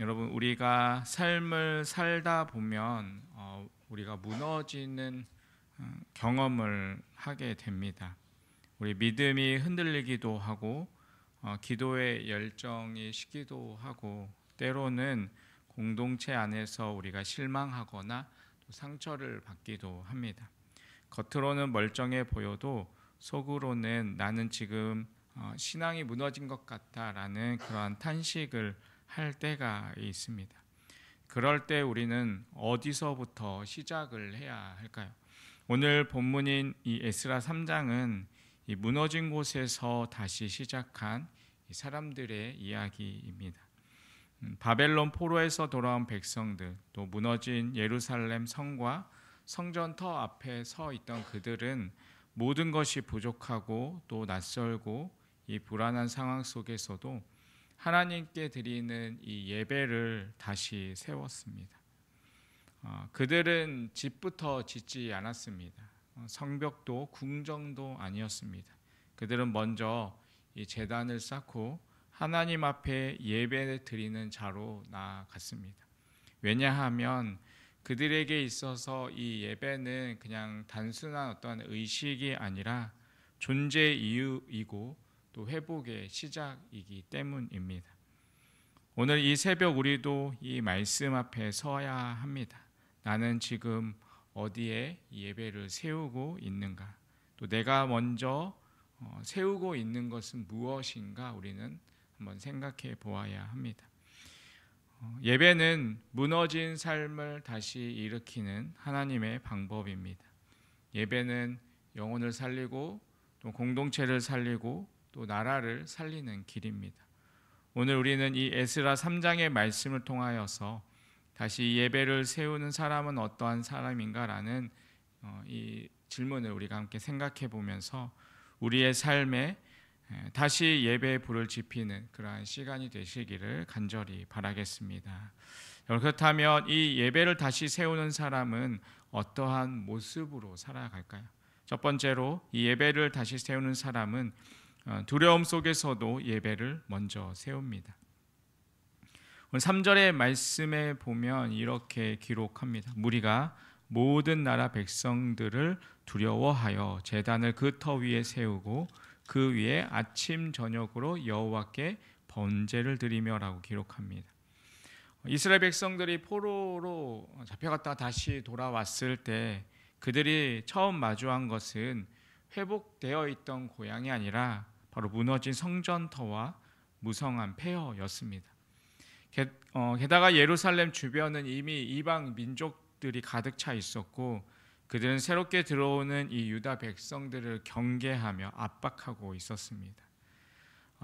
여러분, 우리가 삶을 살다 보면 우리가 무너지는 경험을 하게 됩니다. 우리 믿음이 흔들리기도 하고 기도의 열정이 식기도 하고, 때로는 공동체 안에서 우리가 실망하거나 또 상처를 받기도 합니다. 겉으로는 멀쩡해 보여도 속으로는 나는 지금 신앙이 무너진 것 같다라는 그러한 탄식을 할 때가 있습니다. 그럴 때 우리는 어디서부터 시작을 해야 할까요? 오늘 본문인 이 에스라 3장은 이 무너진 곳에서 다시 시작한 이 사람들의 이야기입니다. 바벨론 포로에서 돌아온 백성들, 또 무너진 예루살렘 성과 성전터 앞에 서 있던 그들은 모든 것이 부족하고 또 낯설고 이 불안한 상황 속에서도 하나님께 드리는 이 예배를 다시 세웠습니다. 그들은 집부터 짓지 않았습니다. 성벽도 궁정도 아니었습니다. 그들은 먼저 이 제단을 쌓고 하나님 앞에 예배 드리는 자로 나아갔습니다. 왜냐하면 그들에게 있어서 이 예배는 그냥 단순한 어떤 의식이 아니라 존재 이유이고 또 회복의 시작이기 때문입니다. 오늘 이 새벽 우리도 이 말씀 앞에 서야 합니다. 나는 지금 어디에 예배를 세우고 있는가? 또 내가 먼저 세우고 있는 것은 무엇인가? 우리는 한번 생각해 보아야 합니다. 예배는 무너진 삶을 다시 일으키는 하나님의 방법입니다. 예배는 영혼을 살리고 또 공동체를 살리고 또 나라를 살리는 길입니다. 오늘 우리는 이 에스라 3장의 말씀을 통하여서 다시 예배를 세우는 사람은 어떠한 사람인가라는 이 질문을 우리가 함께 생각해 보면서 우리의 삶에 다시 예배의 불을 지피는 그러한 시간이 되시기를 간절히 바라겠습니다. 그렇다면 이 예배를 다시 세우는 사람은 어떠한 모습으로 살아갈까요? 첫 번째로 이 예배를 다시 세우는 사람은 두려움 속에서도 예배를 먼저 세웁니다. 오늘 3절의 말씀에 보면 이렇게 기록합니다. 무리가 모든 나라 백성들을 두려워하여 제단을 그 터 위에 세우고 그 위에 아침 저녁으로 여호와께 번제를 드리며라고 기록합니다. 이스라엘 백성들이 포로로 잡혀갔다가 다시 돌아왔을 때 그들이 처음 마주한 것은 회복되어 있던 고향이 아니라 바로 무너진 성전터와 무성한 폐허였습니다. 게다가 예루살렘 주변은 이미 이방 민족들이 가득 차 있었고 그들은 새롭게 들어오는 이 유다 백성들을 경계하며 압박하고 있었습니다.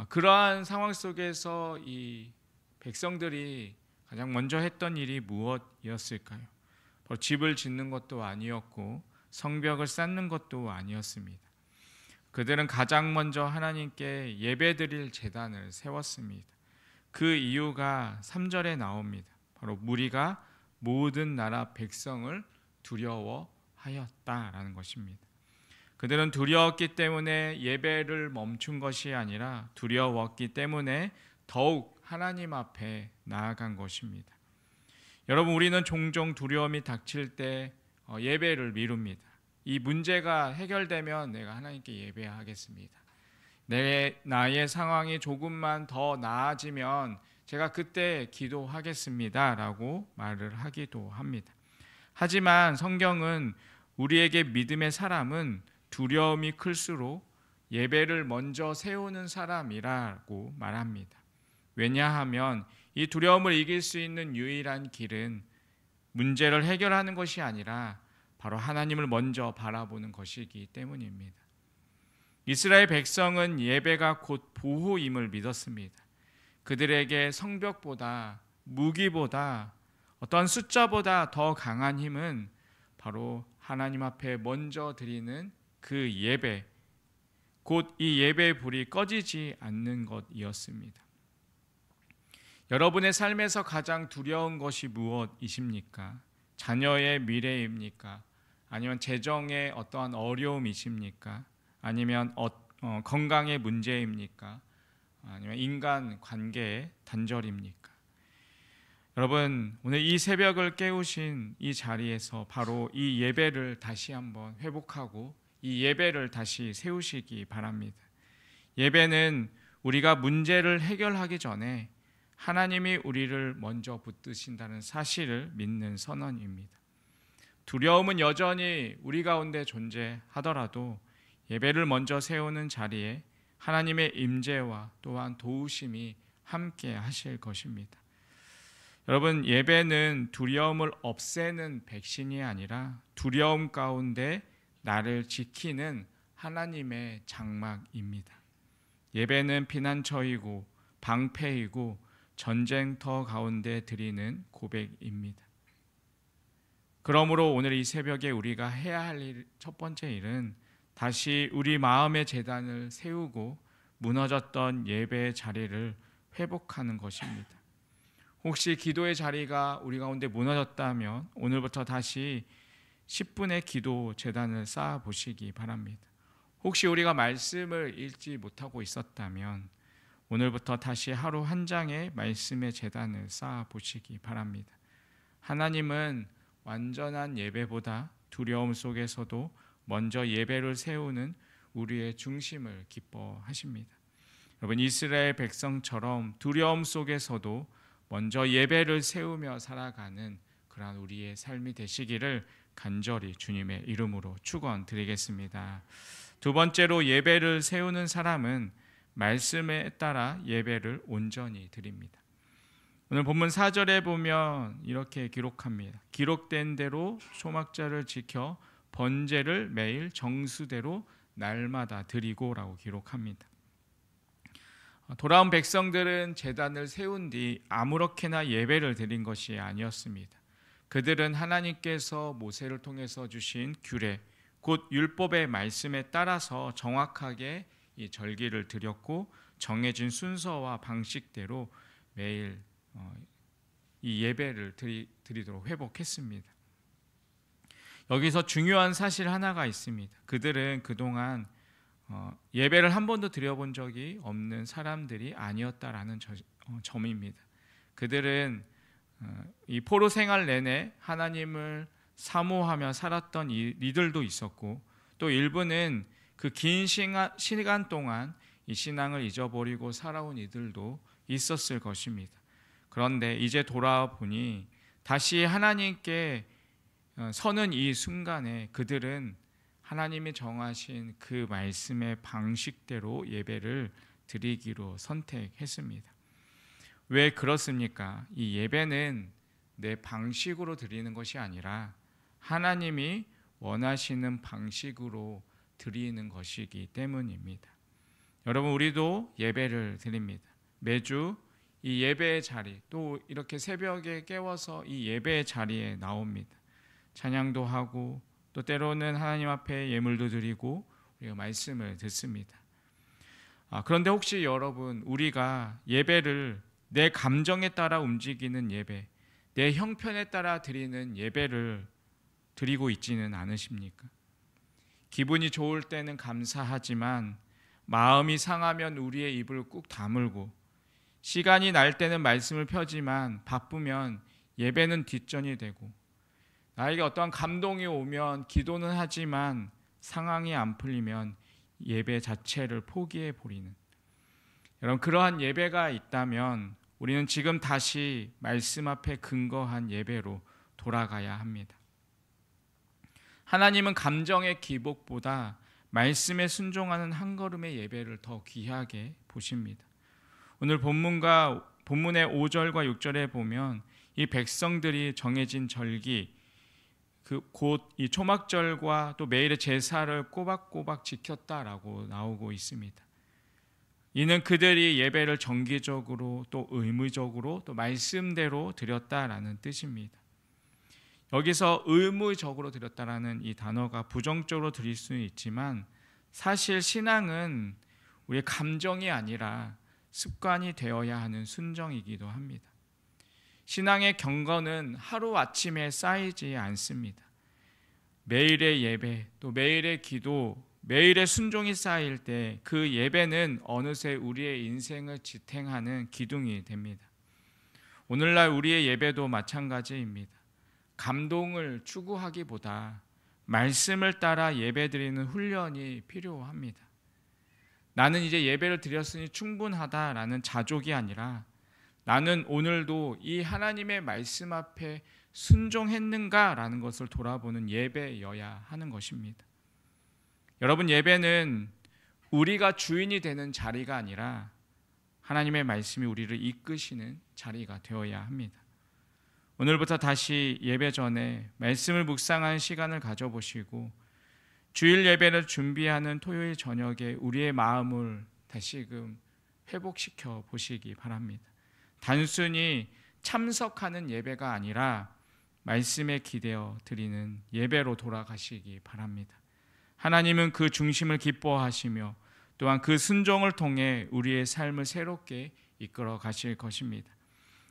그러한 상황 속에서 이 백성들이 가장 먼저 했던 일이 무엇이었을까요? 바로 집을 짓는 것도 아니었고 성벽을 쌓는 것도 아니었습니다. 그들은 가장 먼저 하나님께 예배드릴 제단을 세웠습니다. 그 이유가 3절에 나옵니다. 바로 무리가 모든 나라 백성을 두려워하였다라는 것입니다. 그들은 두려웠기 때문에 예배를 멈춘 것이 아니라 두려웠기 때문에 더욱 하나님 앞에 나아간 것입니다. 여러분, 우리는 종종 두려움이 닥칠 때 예배를 미룹니다. 이 문제가 해결되면 내가 하나님께 예배하겠습니다. 나의 상황이 조금만 더 나아지면 제가 그때 기도하겠습니다 라고 말을 하기도 합니다. 하지만 성경은 우리에게 믿음의 사람은 두려움이 클수록 예배를 먼저 세우는 사람이라고 말합니다. 왜냐하면 이 두려움을 이길 수 있는 유일한 길은 문제를 해결하는 것이 아니라 바로 하나님을 먼저 바라보는 것이기 때문입니다. 이스라엘 백성은 예배가 곧 보호임을 믿었습니다. 그들에게 성벽보다 무기보다 어떤 숫자보다 더 강한 힘은 바로 하나님 앞에 먼저 드리는 그 예배, 곧 이 예배의 불이 꺼지지 않는 것이었습니다. 여러분의 삶에서 가장 두려운 것이 무엇이십니까? 자녀의 미래입니까? 아니면 재정의 어떠한 어려움이십니까? 아니면 건강의 문제입니까? 아니면 인간 관계의 단절입니까? 여러분, 오늘 이 새벽을 깨우신 이 자리에서 바로 이 예배를 다시 한번 회복하고 이 예배를 다시 세우시기 바랍니다. 예배는 우리가 문제를 해결하기 전에 하나님이 우리를 먼저 붙드신다는 사실을 믿는 선언입니다. 두려움은 여전히 우리 가운데 존재하더라도 예배를 먼저 세우는 자리에 하나님의 임재와 또한 도우심이 함께 하실 것입니다. 여러분, 예배는 두려움을 없애는 백신이 아니라 두려움 가운데 나를 지키는 하나님의 장막입니다. 예배는 피난처이고 방패이고 전쟁터 가운데 드리는 고백입니다. 그러므로 오늘 이 새벽에 우리가 해야 할 첫 번째 일은 다시 우리 마음의 제단을 세우고 무너졌던 예배의 자리를 회복하는 것입니다. 혹시 기도의 자리가 우리 가운데 무너졌다면 오늘부터 다시 10분의 기도 제단을 쌓아 보시기 바랍니다. 혹시 우리가 말씀을 읽지 못하고 있었다면 오늘부터 다시 하루 한 장의 말씀의 제단을 쌓아 보시기 바랍니다. 하나님은 완전한 예배보다 두려움 속에서도 먼저 예배를 세우는 우리의 중심을 기뻐하십니다. 여러분, 이스라엘 백성처럼 두려움 속에서도 먼저 예배를 세우며 살아가는 그러한 우리의 삶이 되시기를 간절히 주님의 이름으로 축원드리겠습니다. 두 번째로 예배를 세우는 사람은 말씀에 따라 예배를 온전히 드립니다. 오늘 본문 4절에 보면 이렇게 기록합니다. 기록된 대로 초막절을 지켜 번제를 매일 정수대로 날마다 드리고라고 기록합니다. 돌아온 백성들은 제단을 세운 뒤 아무렇게나 예배를 드린 것이 아니었습니다. 그들은 하나님께서 모세를 통해서 주신 규례, 곧 율법의 말씀에 따라서 정확하게 이 절기를 드렸고 정해진 순서와 방식대로 매일 이 예배를 드리도록 회복했습니다. 여기서 중요한 사실 하나가 있습니다. 그들은 그동안 예배를 한 번도 드려본 적이 없는 사람들이 아니었다라는 점입니다. 그들은 이 포로 생활 내내 하나님을 사모하며 살았던 이들도 있었고 또 일부는 그 긴 시간 동안 이 신앙을 잊어버리고 살아온 이들도 있었을 것입니다. 그런데 이제 돌아와 보니 다시 하나님께 서는 이 순간에 그들은 하나님이 정하신 그 말씀의 방식대로 예배를 드리기로 선택했습니다. 왜 그렇습니까? 이 예배는 내 방식으로 드리는 것이 아니라 하나님이 원하시는 방식으로 드리는 것이기 때문입니다. 여러분, 우리도 예배를 드립니다. 매주 이 예배의 자리, 또 이렇게 새벽에 깨워서 이 예배의 자리에 나옵니다. 찬양도 하고 또 때로는 하나님 앞에 예물도 드리고 우리가 말씀을 듣습니다. 그런데 혹시 여러분, 우리가 예배를 내 감정에 따라 움직이는 예배, 내 형편에 따라 드리는 예배를 드리고 있지는 않으십니까? 기분이 좋을 때는 감사하지만 마음이 상하면 우리의 입을 꾹 다물고 시간이 날 때는 말씀을 펴지만 바쁘면 예배는 뒷전이 되고 나에게 어떠한 감동이 오면 기도는 하지만 상황이 안 풀리면 예배 자체를 포기해 버리는, 여러분, 그러한 예배가 있다면 우리는 지금 다시 말씀 앞에 근거한 예배로 돌아가야 합니다. 하나님은 감정의 기복보다 말씀에 순종하는 한 걸음의 예배를 더 귀하게 보십니다. 오늘 본문의 5절과 6절에 보면 이 백성들이 정해진 절기, 곧 이 초막절과 또 매일의 제사를 꼬박꼬박 지켰다라고 나오고 있습니다. 이는 그들이 예배를 정기적으로 또 의무적으로 또 말씀대로 드렸다라는 뜻입니다. 여기서 의무적으로 드렸다라는 이 단어가 부정적으로 들릴 수는 있지만 사실 신앙은 우리의 감정이 아니라 습관이 되어야 하는 순정이기도 합니다. 신앙의 경건은 하루아침에 쌓이지 않습니다. 매일의 예배, 또 매일의 기도, 매일의 순종이 쌓일 때 그 예배는 어느새 우리의 인생을 지탱하는 기둥이 됩니다. 오늘날 우리의 예배도 마찬가지입니다. 감동을 추구하기보다 말씀을 따라 예배드리는 훈련이 필요합니다. 나는 이제 예배를 드렸으니 충분하다라는 자족이 아니라 나는 오늘도 이 하나님의 말씀 앞에 순종했는가라는 것을 돌아보는 예배여야 하는 것입니다. 여러분, 예배는 우리가 주인이 되는 자리가 아니라 하나님의 말씀이 우리를 이끄시는 자리가 되어야 합니다. 오늘부터 다시 예배 전에 말씀을 묵상하는 시간을 가져보시고 주일 예배를 준비하는 토요일 저녁에 우리의 마음을 다시금 회복시켜 보시기 바랍니다. 단순히 참석하는 예배가 아니라 말씀에 기대어 드리는 예배로 돌아가시기 바랍니다. 하나님은 그 중심을 기뻐하시며 또한 그 순종을 통해 우리의 삶을 새롭게 이끌어 가실 것입니다.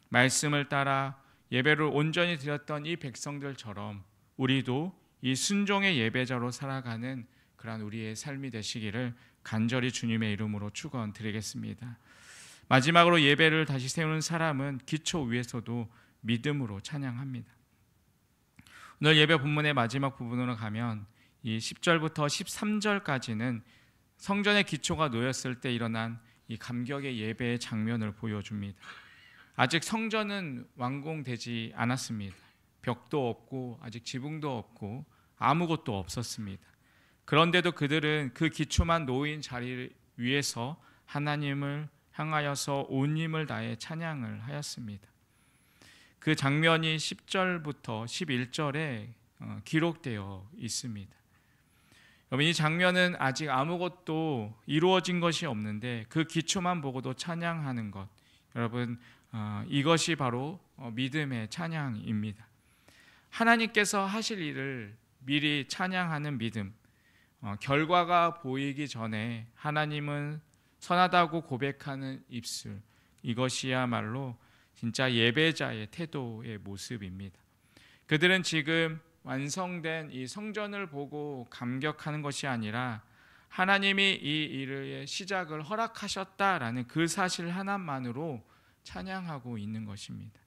말씀을 따라 예배를 온전히 드렸던 이 백성들처럼 우리도 이 순종의 예배자로 살아가는 그러한 우리의 삶이 되시기를 간절히 주님의 이름으로 축원드리겠습니다. 마지막으로 예배를 다시 세우는 사람은 기초 위에서도 믿음으로 찬양합니다. 오늘 예배 본문의 마지막 부분으로 가면 이 10절부터 13절까지는 성전의 기초가 놓였을 때 일어난 이 감격의 예배의 장면을 보여줍니다. 아직 성전은 완공되지 않았습니다. 벽도 없고 아직 지붕도 없고 아무것도 없었습니다. 그런데도 그들은 그 기초만 놓인 자리 위에서 하나님을 향하여서 온 힘을 다해 찬양을 하였습니다. 그 장면이 10절부터 11절에 기록되어 있습니다. 여러분, 이 장면은 아직 아무것도 이루어진 것이 없는데 그 기초만 보고도 찬양하는 것, 여러분, 이것이 바로 믿음의 찬양입니다. 하나님께서 하실 일을 미리 찬양하는 믿음, 결과가 보이기 전에 하나님은 선하다고 고백하는 입술, 이것이야말로 진짜 예배자의 태도의 모습입니다. 그들은 지금 완성된 이 성전을 보고 감격하는 것이 아니라 하나님이 이 일의 시작을 허락하셨다라는 그 사실 하나만으로 찬양하고 있는 것입니다.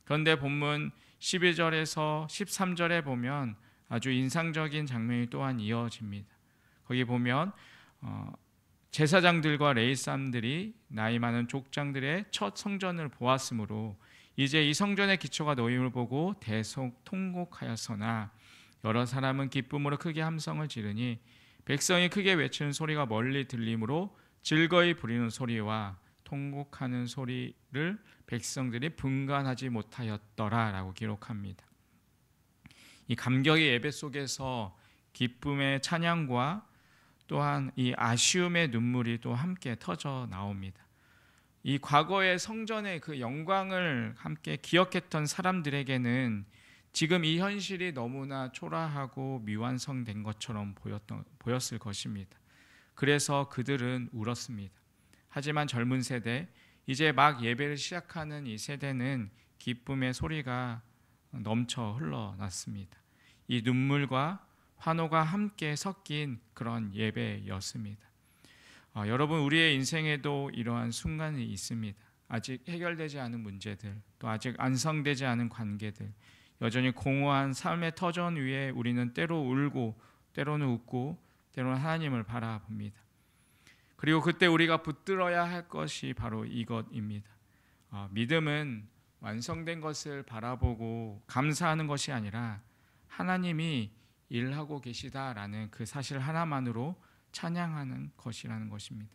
그런데 본문 12절에서 13절에 보면 아주 인상적인 장면이 또한 이어집니다. 거기 보면 제사장들과 레위사람들이 나이 많은 족장들의 첫 성전을 보았으므로 이제 이 성전의 기초가 놓임을 보고 대속 통곡하였으나 여러 사람은 기쁨으로 크게 함성을 지르니 백성이 크게 외치는 소리가 멀리 들리므로 즐거이 부리는 소리와 통곡하는 소리를 백성들이 분간하지 못하였더라라고 기록합니다. 이 감격의 예배 속에서 기쁨의 찬양과 또한 이 아쉬움의 눈물이 또 함께 터져 나옵니다. 이 과거의 성전의 그 영광을 함께 기억했던 사람들에게는 지금 이 현실이 너무나 초라하고 미완성된 것처럼 보였을 것입니다. 그래서 그들은 울었습니다. 하지만 젊은 세대, 이제 막 예배를 시작하는 이 세대는 기쁨의 소리가 넘쳐 흘러났습니다. 이 눈물과 환호가 함께 섞인 그런 예배였습니다. 여러분, 우리의 인생에도 이러한 순간이 있습니다. 아직 해결되지 않은 문제들, 또 아직 완성되지 않은 관계들, 여전히 공허한 삶의 터전 위에 우리는 때로 울고 때로는 웃고 때로는 하나님을 바라봅니다. 그리고 그때 우리가 붙들어야 할 것이 바로 이것입니다. 믿음은 완성된 것을 바라보고 감사하는 것이 아니라 하나님이 일하고 계시다라는 그 사실 하나만으로 찬양하는 것이라는 것입니다.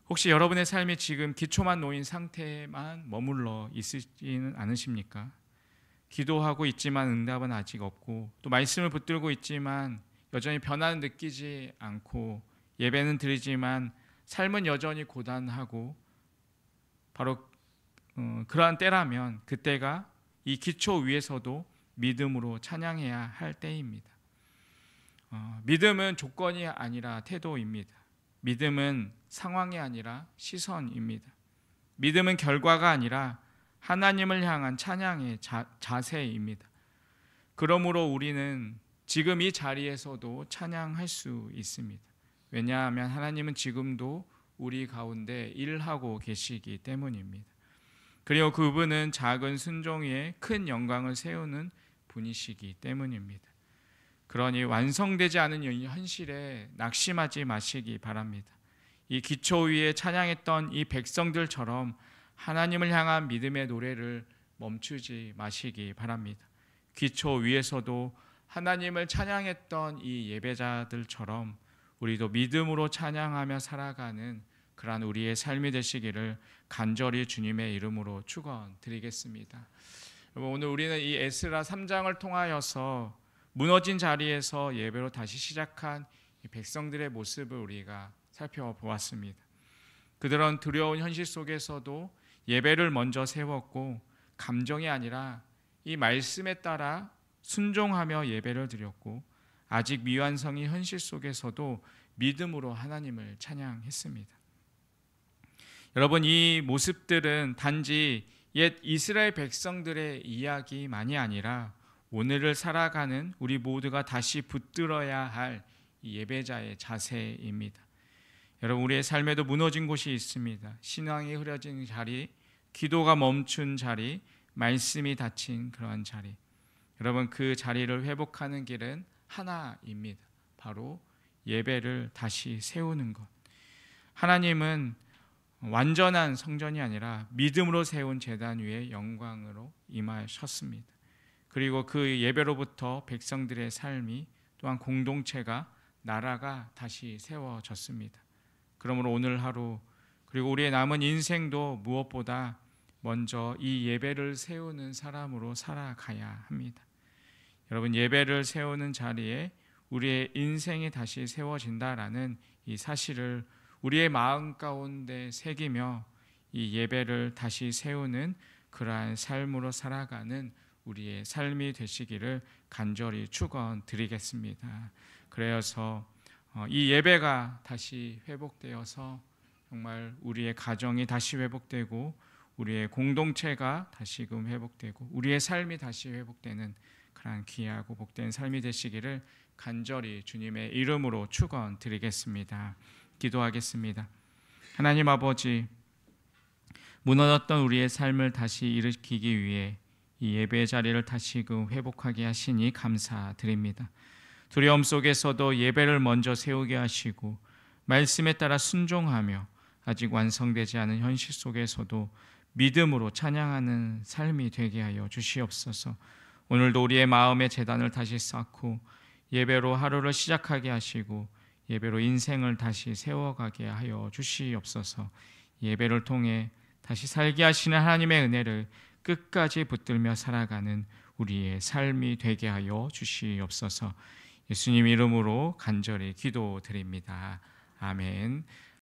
혹시 여러분의 삶이 지금 기초만 놓인 상태에만 머물러 있지는 않으십니까? 기도하고 있지만 응답은 아직 없고 또 말씀을 붙들고 있지만 여전히 변화는 느끼지 않고 예배는 드리지만 삶은 여전히 고단하고 바로 그러한 때라면 그때가 이 기초 위에서도 믿음으로 찬양해야 할 때입니다. 믿음은 조건이 아니라 태도입니다. 믿음은 상황이 아니라 시선입니다. 믿음은 결과가 아니라 하나님을 향한 찬양의 자세입니다. 그러므로 우리는 지금 이 자리에서도 찬양할 수 있습니다. 왜냐하면 하나님은 지금도 우리 가운데 일하고 계시기 때문입니다. 그리고 그분은 작은 순종 위에 큰 영광을 세우는 분이시기 때문입니다. 그러니 완성되지 않은 현실에 낙심하지 마시기 바랍니다. 이 기초 위에 찬양했던 이 백성들처럼 하나님을 향한 믿음의 노래를 멈추지 마시기 바랍니다. 기초 위에서도 하나님을 찬양했던 이 예배자들처럼 우리도 믿음으로 찬양하며 살아가는 그러한 우리의 삶이 되시기를 간절히 주님의 이름으로 축원드리겠습니다. 오늘 우리는 이 에스라 3장을 통하여서 무너진 자리에서 예배로 다시 시작한 이 백성들의 모습을 우리가 살펴보았습니다. 그들은 두려운 현실 속에서도 예배를 먼저 세웠고 감정이 아니라 이 말씀에 따라 순종하며 예배를 드렸고 아직 미완성인 현실 속에서도 믿음으로 하나님을 찬양했습니다. 여러분, 이 모습들은 단지 옛 이스라엘 백성들의 이야기만이 아니라 오늘을 살아가는 우리 모두가 다시 붙들어야 할 예배자의 자세입니다. 여러분, 우리의 삶에도 무너진 곳이 있습니다. 신앙이 흐려진 자리, 기도가 멈춘 자리, 말씀이 닫힌 그러한 자리. 여러분, 그 자리를 회복하는 길은 하나입니다. 바로 예배를 다시 세우는 것. 하나님은 완전한 성전이 아니라 믿음으로 세운 제단 위에 영광으로 임하셨습니다. 그리고 그 예배로부터 백성들의 삶이 또한 공동체가 나라가 다시 세워졌습니다. 그러므로 오늘 하루 그리고 우리의 남은 인생도 무엇보다 먼저 이 예배를 세우는 사람으로 살아가야 합니다. 여러분, 예배를 세우는 자리에 우리의 인생이 다시 세워진다라는 이 사실을 우리의 마음 가운데 새기며 이 예배를 다시 세우는 그러한 삶으로 살아가는 우리의 삶이 되시기를 간절히 축원드리겠습니다. 그래서 이 예배가 다시 회복되어서 정말 우리의 가정이 다시 회복되고 우리의 공동체가 다시금 회복되고 우리의 삶이 다시 회복되는 그러한 귀하고 복된 삶이 되시기를 간절히 주님의 이름으로 축원드리겠습니다. 기도하겠습니다. 하나님 아버지, 무너졌던 우리의 삶을 다시 일으키기 위해 이 예배의 자리를 다시금 회복하게 하시니 감사드립니다. 두려움 속에서도 예배를 먼저 세우게 하시고 말씀에 따라 순종하며 아직 완성되지 않은 현실 속에서도 믿음으로 찬양하는 삶이 되게 하여 주시옵소서. 오늘도 우리의 마음의 제단을 다시 쌓고 예배로 하루를 시작하게 하시고 예배로 인생을 다시 세워가게 하여 주시옵소서. 예배를 통해 다시 살게 하시는 하나님의 은혜를 끝까지 붙들며 살아가는 우리의 삶이 되게 하여 주시옵소서. 예수님 이름으로 간절히 기도드립니다. 아멘.